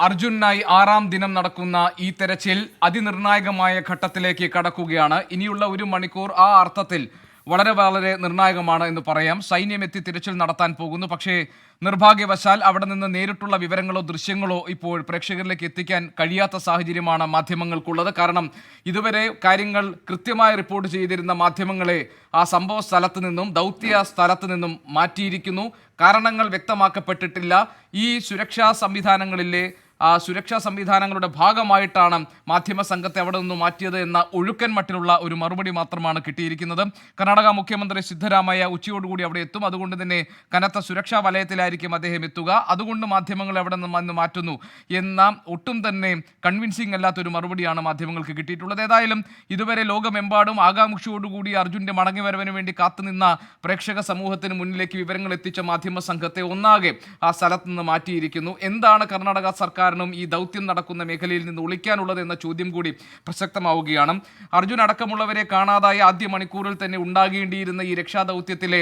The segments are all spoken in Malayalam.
അർജുനായി 6ാം ദിനം നടക്കുന്ന ഈ തെരച്ചിൽ അതിനിർണായകമായ ഘട്ടത്തിലേക്ക് കടക്കുകയാണ്. ഇനിയുള്ള 1 മണിക്കൂർ ആ അർത്ഥത്തിൽ വളരെ വളരെ നിർണായകമാണ് എന്ന് പറയാം. സൈന്യം എത്തി തിരച്ചിൽ നടത്താൻ പോകുന്നു. പക്ഷേ നിർഭാഗ്യവശാൽ അവിടെ നിന്ന് നേരിട്ടുള്ള വിവരങ്ങളോ ദൃശ്യങ്ങളോ ഇപ്പോൾ പ്രേക്ഷകരിലേക്ക് എത്തിക്കാൻ കഴിയാത്ത സാഹചര്യമാണ് മാധ്യമങ്ങൾക്കുള്ളത്. കാരണം ഇതുവരെ കാര്യങ്ങൾ കൃത്യമായി റിപ്പോർട്ട് ചെയ്തിരുന്ന മാധ്യമങ്ങളെ ആ സംഭവ സ്ഥലത്ത് നിന്നും ദൗത്യ സ്ഥലത്ത് നിന്നും മാറ്റിയിരിക്കുന്നു. കാരണങ്ങൾ വ്യക്തമാക്കപ്പെട്ടിട്ടില്ല. ഈ സുരക്ഷാ സംവിധാനങ്ങളുടെ ഭാഗമായിട്ടാണ് മാധ്യമ സംഘത്തെ അവിടെ നിന്ന് മാറ്റിയത് എന്ന ഒഴുക്കൻ മട്ടിലുള്ള ഒരു മറുപടി മാത്രമാണ് കിട്ടിയിരിക്കുന്നത്. കർണാടക മുഖ്യമന്ത്രി സിദ്ധരാമയ്യ ഉച്ചയോടുകൂടി അവിടെ എത്തും. അതുകൊണ്ട് തന്നെ കനത്ത സുരക്ഷാ വലയത്തിലായിരിക്കും അദ്ദേഹം എത്തുക. അതുകൊണ്ട് മാധ്യമങ്ങൾ അവിടെ നിന്ന് മാറ്റുന്നു എന്ന ഒട്ടും തന്നെ കൺവിൻസിംഗ് അല്ലാത്തൊരു മറുപടിയാണ് മാധ്യമങ്ങൾക്ക് കിട്ടിയിട്ടുള്ളത്. ഏതായാലും ഇതുവരെ ലോകമെമ്പാടും ആകാംക്ഷയോടുകൂടി അർജുൻ്റെ മടങ്ങിവരവിന് വേണ്ടി കാത്തുനിന്ന പ്രേക്ഷക സമൂഹത്തിന് മുന്നിലേക്ക് വിവരങ്ങൾ എത്തിച്ച മാധ്യമ സംഘത്തെ ഒന്നാകെ ആ സ്ഥലത്ത് നിന്ന് മാറ്റിയിരിക്കുന്നു. എന്താണ് കർണാടക സർക്കാരിനും ഈ ദൗത്യം നടക്കുന്ന മേഖലയിൽ നിന്ന് ഒളിക്കാനുള്ളത് എന്ന ചോദ്യം കൂടി പ്രസക്തമാവുകയാണ്. അർജുൻ അടക്കമുള്ളവരെ കാണാതായ ആദ്യ മണിക്കൂറിൽ തന്നെ ഉണ്ടാകേണ്ടിയിരുന്ന ഈ രക്ഷാദൗത്യത്തിലെ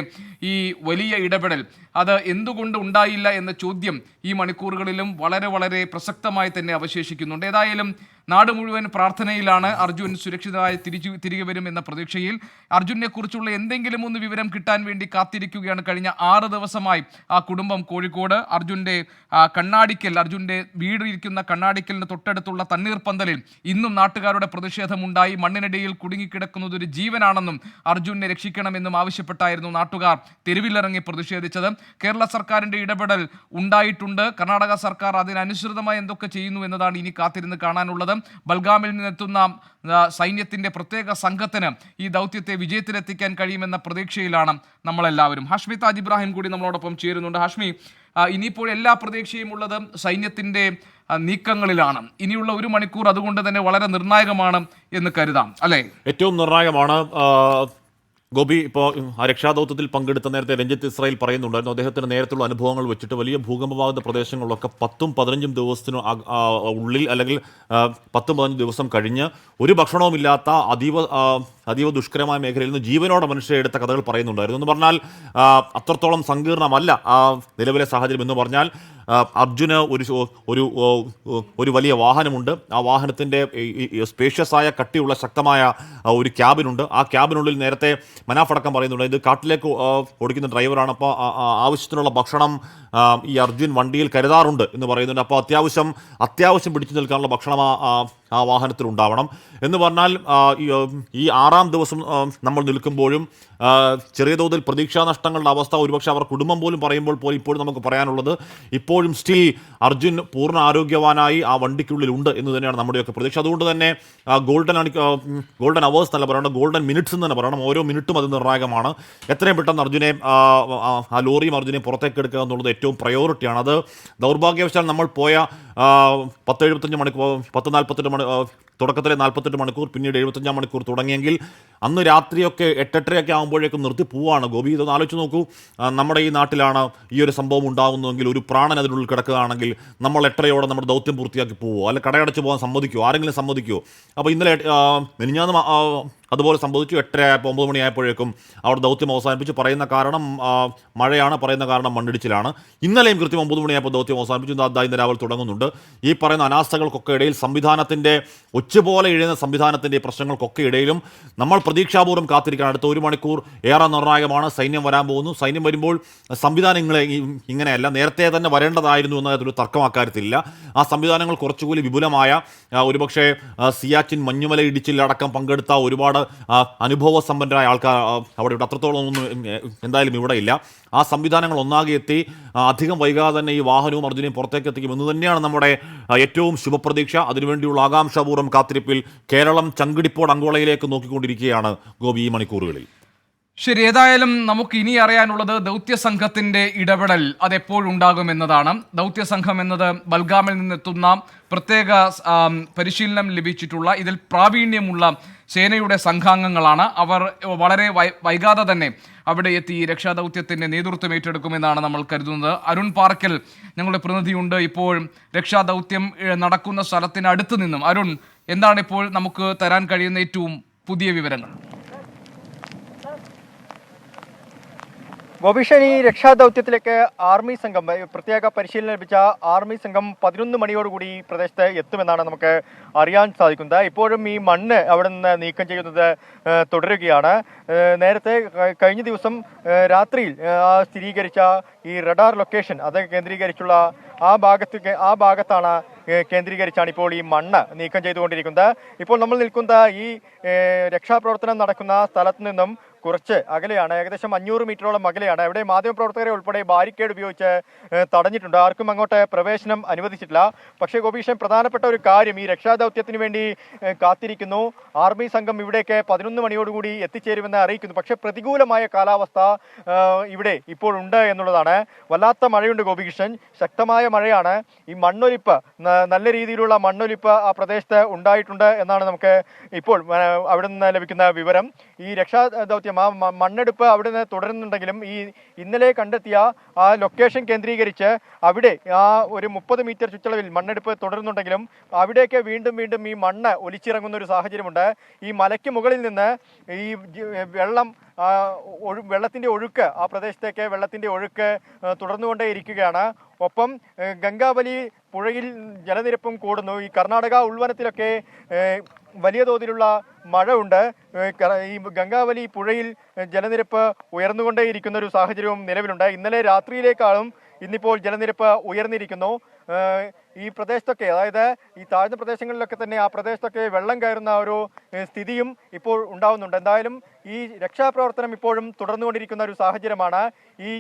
ഈ വലിയ ഇടപെടൽ അത് എന്തുകൊണ്ട് ഉണ്ടായില്ല എന്ന ചോദ്യം ഈ മണിക്കൂറുകളിലും വളരെ വളരെ പ്രസക്തമായി തന്നെ അവശേഷിക്കുന്നുണ്ട്. ഏതായാലും നാട് മുഴുവൻ പ്രാർത്ഥനയിലാണ്. അർജുൻ സുരക്ഷിതമായി തിരികെ വരും എന്ന പ്രതീക്ഷയിൽ അർജുനെ കുറിച്ചുള്ള എന്തെങ്കിലും ഒന്ന് വിവരം കിട്ടാൻ വേണ്ടി കാത്തിരിക്കുകയാണ്. കഴിഞ്ഞ 6 ദിവസമായി ആ കുടുംബം കോഴിക്കോട് അർജുൻ്റെ വീടിരിക്കുന്ന കണ്ണാടിക്കലിന് തൊട്ടടുത്തുള്ള തണ്ണീർപ്പന്തലിൽ ഇന്നും നാട്ടുകാരുടെ പ്രതിഷേധമുണ്ടായി. മണ്ണിനടിയിൽ കുടുങ്ങിക്കിടക്കുന്നത് ഒരു ജീവനാണെന്നും അർജുനെ രക്ഷിക്കണമെന്നും ആവശ്യപ്പെട്ടായിരുന്നു നാട്ടുകാർ തെരുവിലിറങ്ങി പ്രതിഷേധിച്ചത്. കേരള സർക്കാരിൻ്റെ ഇടപെടൽ ഉണ്ടായിട്ടുണ്ട്. കർണാടക സർക്കാർ അതിനനുസൃതമായി എന്തൊക്കെ ചെയ്യുന്നു എന്നതാണ് ഇനി കാത്തിരുന്ന് കാണാനുള്ളത്. ബൽഗാമിൽ നിന്നെത്തുന്ന സൈന്യത്തിന്റെ പ്രത്യേക സംഘത്തിന് ഈ ദൗത്യത്തെ വിജയത്തിലെത്തിക്കാൻ കഴിയുമെന്ന പ്രതീക്ഷയിലാണ് നമ്മളെല്ലാവരും. ഹാഷ്മി താജ് ഇബ്രാഹിം കൂടി നമ്മളോടൊപ്പം ചേരുന്നുണ്ട്. ഹാഷ്മി, ഇനിയിപ്പോൾ എല്ലാ പ്രതീക്ഷയും ഉള്ളത് സൈന്യത്തിന്റെ നീക്കങ്ങളിലാണ്. ഇനിയുള്ള 1 മണിക്കൂർ അതുകൊണ്ട് തന്നെ വളരെ നിർണായകമാണ് എന്ന് കരുതാം, അല്ലേ? ഏറ്റവും നിർണായകമാണ്. ഗോപി, ഇപ്പോൾ ആ രക്ഷാദൗത്യത്തിൽ പങ്കെടുത്ത നേരത്തെ രഞ്ജിത്ത് ഇസ്രായേൽ പറയുന്നുണ്ടായിരുന്നു, അദ്ദേഹത്തിന് നേരത്തുള്ള അനുഭവങ്ങൾ വെച്ചിട്ട് വലിയ ഭൂകമ്പമാകുന്ന പ്രദേശങ്ങളിലൊക്കെ 10-15 ദിവസത്തിന് ഉള്ളിൽ അല്ലെങ്കിൽ 10-15 ദിവസം കഴിഞ്ഞ് ഒരു ഭക്ഷണവുമില്ലാത്ത അതീവ ദുഷ്കരമായ മേഖലയിൽ നിന്ന് ജീവനോടെ മനുഷ്യരെ എടുത്ത കഥകൾ പറയുന്നുണ്ടായിരുന്നു. എന്ന് പറഞ്ഞാൽ അത്രത്തോളം സങ്കീർണമല്ല നിലവിലെ സാഹചര്യം. എന്ന് പറഞ്ഞാൽ അർജുന് ഒരു വലിയ വാഹനമുണ്ട്. ആ വാഹനത്തിൻ്റെ സ്പേഷ്യസ് ആയ കട്ടിയുള്ള ശക്തമായ ഒരു ക്യാബിനുണ്ട്. ആ ക്യാബിനുള്ളിൽ നേരത്തെ മനാഫ് അടക്കം പറയുന്നുണ്ട്, ഇത് കാട്ടിലേക്ക് ഓടിക്കുന്ന ഡ്രൈവറാണ്. അപ്പോൾ ആവശ്യത്തിനുള്ള ഭക്ഷണം ഈ അർജുൻ വണ്ടിയിൽ കരുതാറുണ്ട് എന്ന് പറയുന്നുണ്ട്. അപ്പോൾ അത്യാവശ്യം പിടിച്ചു നിൽക്കാനുള്ള ഭക്ഷണം ആ വാഹനത്തിൽ ഉണ്ടാവണം. എന്ന് പറഞ്ഞാൽ ഈ 6ാം ദിവസം നമ്മൾ നിൽക്കുമ്പോഴും ചെറിയ തോതിൽ പ്രതീക്ഷാ നഷ്ടങ്ങളുടെ അവസ്ഥ ഒരുപക്ഷെ അവർ കുടുംബം പോലും പറയുമ്പോൾ പോലും ഇപ്പോഴും നമുക്ക് പറയാനുള്ളത്, ഇപ്പോഴും സ്റ്റിൽ അർജുൻ പൂർണ്ണ ആരോഗ്യവാനായി ആ വണ്ടിക്കുള്ളിൽ ഉണ്ട് എന്ന് തന്നെയാണ് നമ്മുടെയൊക്കെ പ്രതീക്ഷ. അതുകൊണ്ട് തന്നെ ഗോൾഡൻ അവേഴ്സ് എന്നല്ല പറയണം, ഗോൾഡൻ മിനിറ്റ്സ് എന്ന് തന്നെ പറയണം. ഓരോ മിനിറ്റും അത് നിർണായകമാണ്. എത്രയും പെട്ടെന്ന് അർജുനെ ആ ലോറിയും അർജുനെ പുറത്തേക്ക് എടുക്കുക എന്നുള്ളത് ഏറ്റവും പ്രയോറിറ്റിയാണ്. അത് ദൗർഭാഗ്യവശാൽ നമ്മൾ പോയ 10-75 മണിക്കൂർ 10-48 തുടക്കത്തിലെ 48 മണിക്കൂർ പിന്നീട് 75 മണിക്കൂർ തുടങ്ങിയെങ്കിൽ അന്ന് രാത്രിയൊക്കെ 8-8:30 ആകുമ്പോഴേക്കും നിർത്തി പോവാണ്. ഗോപി, ഇതൊന്ന് ആലോചിച്ച് നോക്കൂ. നമ്മുടെ ഈ നാട്ടിലാണ് ഈ ഒരു സംഭവം ഉണ്ടാകുന്നതെങ്കിൽ, ഒരു പ്രാണൻ അതിനുള്ളിൽ കിടക്കുകയാണെങ്കിൽ നമ്മൾ 8:30 നമ്മുടെ ദൗത്യം പൂർത്തിയാക്കി പോവുമോ? അല്ല കടയടച്ച് പോകാൻ സമ്മതിക്കുമോ? ആരെങ്കിലും സമ്മതിക്കുമോ? അപ്പോൾ ഇന്നലെ മിനിഞ്ഞാന്ന് അതുപോലെ സംഭവിച്ചു. 8:30-9 മണിയായപ്പോഴേക്കും അവിടെ ദൗത്യം അവസാനിപ്പിച്ചു. പറയുന്ന കാരണം മഴയാണ്, പറയുന്ന കാരണം മണ്ണിടിച്ചിലാണ്. ഇന്നലെയും കൃത്യം 9 മണിയായപ്പോൾ ദൗത്യം അവസാനിപ്പിച്ചു. ഇന്ന് രാവിലെ തുടങ്ങുന്നുണ്ട്. ഈ പറയുന്ന അനാസ്ഥകൾക്കൊക്കെ ഇടയിൽ സംവിധാനത്തിൻ്റെ ഒച്ചുപോലെ ഇഴയുന്ന സംവിധാനത്തിൻ്റെ പ്രശ്നങ്ങൾക്കൊക്കെ ഇടയിലും നമ്മൾ പ്രതീക്ഷാപൂർവ്വം കാത്തിരിക്കണം. അടുത്ത 1 മണിക്കൂർ ഏറെ നിർണായകമാണ്. സൈന്യം വരാൻ പോകുന്നു. സൈന്യം വരുമ്പോൾ സംവിധാനങ്ങളെ ഇങ്ങനെയല്ല, നേരത്തെ തന്നെ വരേണ്ടതായിരുന്നു എന്നതൊരു തർക്കം അക്കാര്യത്തിലില്ല. ആ സംവിധാനങ്ങൾ കുറച്ചുകൂടി വിപുലമായ, ഒരുപക്ഷെ സിയാച്ചിൻ മഞ്ഞുമല ഇടിച്ചിലടക്കം പങ്കെടുത്ത ഒരുപാട് അനുഭവസമ്പന്നരായ ആൾക്കാർ അവിടെ അത്രത്തോളം ഒന്നും എന്തായാലും ഇവിടെ ഇല്ല. ആ സംവിധാനങ്ങൾ ഒന്നാകെ എത്തി അധികം വൈകാതെ തന്നെ ഈ വാഹനവും അർജുനെയും പുറത്തേക്ക് എത്തിക്കും എന്ന് തന്നെയാണ് നമ്മുടെ ഏറ്റവും ശുഭപ്രതീക്ഷ. അതിനുവേണ്ടിയുള്ള ആകാംക്ഷാപൂർവ്വം കാത്തിരിപ്പിൽ കേരളം ചങ്കിടിപ്പോട് അങ്കോളയിലേക്ക് നോക്കിക്കൊണ്ടിരിക്കുകയാണ് ഗോപി ഈ മണിക്കൂറുകളിൽ. ശരി, ഏതായാലും നമുക്ക് ഇനി അറിയാനുള്ളത് ദൗത്യസംഘത്തിന്റെ ഇടപെടൽ അതെപ്പോഴുണ്ടാകുമെന്നതാണ്. ദൗത്യസംഘം എന്നത് ബൽഗാമിൽ നിന്നെത്തുന്ന പ്രത്യേക പരിശീലനം ലഭിച്ചിട്ടുള്ള, ഇതിൽ പ്രാവീണ്യമുള്ള സേനയുടെ സംഘാംഗങ്ങളാണ്. അവർ വളരെ വൈകാതെ തന്നെ അവിടെ എത്തി ഈ രക്ഷാദൗത്യത്തിൻ്റെ നേതൃത്വം ഏറ്റെടുക്കുമെന്നാണ് നമ്മൾ കരുതുന്നത്. അരുൺ പാർക്കൽ ഞങ്ങളുടെ പ്രതിനിധിയുണ്ട് ഇപ്പോൾ രക്ഷാദൗത്യം നടക്കുന്ന സ്ഥലത്തിനടുത്ത് നിന്നും. അരുൺ, എന്താണ് ഇപ്പോൾ നമുക്ക് തരാൻ കഴിയുന്ന ഏറ്റവും പുതിയ വിവരങ്ങൾ? ഗോപീഷൻ, ഈ രക്ഷാദൗത്യത്തിലേക്ക് ആർമി സംഘം, പ്രത്യേക പരിശീലനം ലഭിച്ച ആർമി സംഘം 11 മണിയോടുകൂടി ഈ പ്രദേശത്ത് എത്തുമെന്നാണ് നമുക്ക് അറിയാൻ സാധിക്കുന്നത്. ഇപ്പോഴും ഈ മണ്ണ് അവിടെ നിന്ന് നീക്കം ചെയ്യുന്നത് തുടരുകയാണ്. നേരത്തെ കഴിഞ്ഞ ദിവസം രാത്രിയിൽ സ്ഥിരീകരിച്ച ഈ റഡാർ ലൊക്കേഷൻ അത് കേന്ദ്രീകരിച്ചുള്ള ആ ഭാഗത്താണ് കേന്ദ്രീകരിച്ചാണ് ഇപ്പോൾ ഈ മണ്ണ് നീക്കം ചെയ്തുകൊണ്ടിരിക്കുന്നത്. ഇപ്പോൾ നമ്മൾ നിൽക്കുന്ന ഈ രക്ഷാപ്രവർത്തനം നടക്കുന്ന സ്ഥലത്ത് നിന്നും കുറച്ച് അകലെയാണ്, ഏകദേശം 500 മീറ്ററോളം അകലെയാണ്. ഇവിടെ മാധ്യമപ്രവർത്തകരെ ഉൾപ്പെടെ ബാരിക്കേഡ് ഉപയോഗിച്ച് തടഞ്ഞിട്ടുണ്ട്. ആർക്കും അങ്ങോട്ട് പ്രവേശനം അനുവദിച്ചിട്ടില്ല. പക്ഷേ ഗോപീഷൻ, പ്രധാനപ്പെട്ട ഒരു കാര്യം, ഈ രക്ഷാദൗത്യത്തിന് വേണ്ടി കാത്തിരിക്കുന്നു. ആർമി സംഘം ഇവിടേക്ക് 11 മണിയോടുകൂടി എത്തിച്ചേരുമെന്ന് അറിയിക്കുന്നു. പക്ഷേ പ്രതികൂലമായ കാലാവസ്ഥ ഇവിടെ ഇപ്പോൾ ഉണ്ട് എന്നുള്ളതാണ്. വല്ലാത്ത മഴയുണ്ട് ഗോപികൃഷ്ണൻ, ശക്തമായ മഴയാണ്. ഈ മണ്ണൊലിപ്പ്, നല്ല രീതിയിലുള്ള മണ്ണൊലിപ്പ് ആ പ്രദേശത്ത് ഉണ്ടായിട്ടുണ്ട് എന്നാണ് നമുക്ക് ഇപ്പോൾ അവിടെ നിന്ന് ലഭിക്കുന്ന വിവരം. ഈ രക്ഷാദൗത്യം, ആ മണ്ണെടുപ്പ് അവിടെ നിന്ന് തുടരുന്നുണ്ടെങ്കിലും ഈ ഇന്നലെ കണ്ടെത്തിയ ആ ലൊക്കേഷൻ കേന്ദ്രീകരിച്ച് അവിടെ ആ ഒരു 30 മീറ്റർ ചുറ്റളവിൽ മണ്ണെടുപ്പ് തുടരുന്നുണ്ടെങ്കിലും അവിടേക്ക് വീണ്ടും വീണ്ടും ഈ മണ്ണ് ഒലിച്ചിറങ്ങുന്ന ഒരു സാഹചര്യമുണ്ട്. ഈ മലയ്ക്ക് മുകളിൽ നിന്ന് ഈ വെള്ളത്തിന്റെ ഒഴുക്ക്, ആ പ്രദേശത്തേക്ക് വെള്ളത്തിന്റെ ഒഴുക്ക് തുടർന്നുകൊണ്ടേ ഇരിക്കുകയാണ്. ഒപ്പം ഗംഗാവലി പുഴയിൽ ജലനിരപ്പും കൂടുന്നു. ഈ കർണാടക ഉൾവനത്തിലൊക്കെ വലിയ തോതിലുള്ള മഴ ഉണ്ട്. ഈ ഗംഗാവലി പുഴയിൽ ജലനിരപ്പ് ഉയർന്നുകൊണ്ടേയിരിക്കുന്ന ഒരു സാഹചര്യവും നിലവിലുണ്ട്. ഇന്നലെ രാത്രിയിലേക്കാളും ഇന്നിപ്പോൾ ജലനിരപ്പ് ഉയർന്നിരിക്കുന്നു. ഈ പ്രദേശത്തൊക്കെ, അതായത് ഈ താഴ്ന്ന പ്രദേശങ്ങളിലൊക്കെ തന്നെ ആ പ്രദേശത്തൊക്കെ വെള്ളം കയറുന്ന ഒരു സ്ഥിതിയും ഇപ്പോൾ ഉണ്ടാവുന്നുണ്ട്. എന്തായാലും ഈ രക്ഷാപ്രവർത്തനം ഇപ്പോഴും തുടർന്നുകൊണ്ടിരിക്കുന്ന ഒരു സാഹചര്യമാണ്. ഈ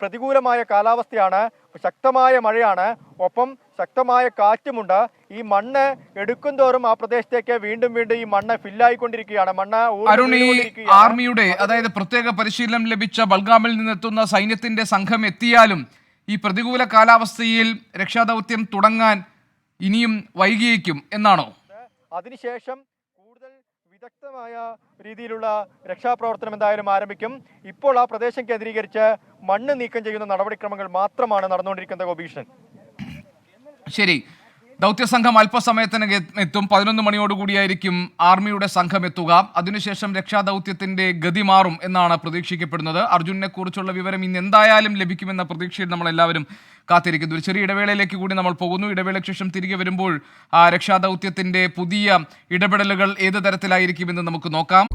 പ്രതികൂലമായ കാലാവസ്ഥയാണ്, ശക്തമായ മഴയാണ്, ഒപ്പം ശക്തമായ കാറ്റുമുണ്ട്. ഈ മണ്ണ് എടുക്കും തോറും ആ പ്രദേശത്തേക്ക് വീണ്ടും വീണ്ടും ഈ മണ്ണ് ഫില്ലായിക്കൊണ്ടിരിക്കുകയാണ്. അരുൺ, ഈ ആർമിയുടെ, അതായത് പ്രത്യേക പരിശീലനം ലഭിച്ച ബൽഗാമിൽ നിന്നെത്തുന്ന സൈന്യത്തിന്റെ സംഘം എത്തിയാലും ഈ പ്രതികൂല കാലാവസ്ഥയിൽ രക്ഷാദൗത്യം തുടങ്ങാൻ ഇനിയും വൈകിയേക്കും എന്നാണോ? അതിനുശേഷം കൂടുതൽ വിദഗ്ധമായ രീതിയിലുള്ള രക്ഷാപ്രവർത്തനം എന്തായാലും ആരംഭിക്കും. ഇപ്പോൾ ആ പ്രദേശം കേന്ദ്രീകരിച്ച് മണ്ണ് നീക്കം ചെയ്യുന്ന നടപടിക്രമങ്ങൾ മാത്രമാണ് നടന്നുകൊണ്ടിരിക്കുന്നത് ഗോപീഷൻ. ശരി, ദൗത്യസംഘം അല്പസമയത്തിന് എത്തും. 11 മണിയോടുകൂടിയായിരിക്കും ആർമിയുടെ സംഘം എത്തുക. അതിനുശേഷം രക്ഷാദൗത്യത്തിന്റെ ഗതി മാറും എന്നാണ് പ്രതീക്ഷിക്കപ്പെടുന്നത്. അർജുനെ കുറിച്ചുള്ള വിവരം ഇന്ന് എന്തായാലും ലഭിക്കുമെന്ന പ്രതീക്ഷയിൽ നമ്മൾ എല്ലാവരും കാത്തിരിക്കുന്നു. ഒരു ചെറിയ ഇടവേളയിലേക്ക് കൂടി നമ്മൾ പോകുന്നു. ഇടവേളയ്ക്ക് ശേഷം തിരികെ വരുമ്പോൾ രക്ഷാദൗത്യത്തിന്റെ പുതിയ ഇടപെടലുകൾ ഏത് തരത്തിലായിരിക്കുമെന്ന് നമുക്ക് നോക്കാം.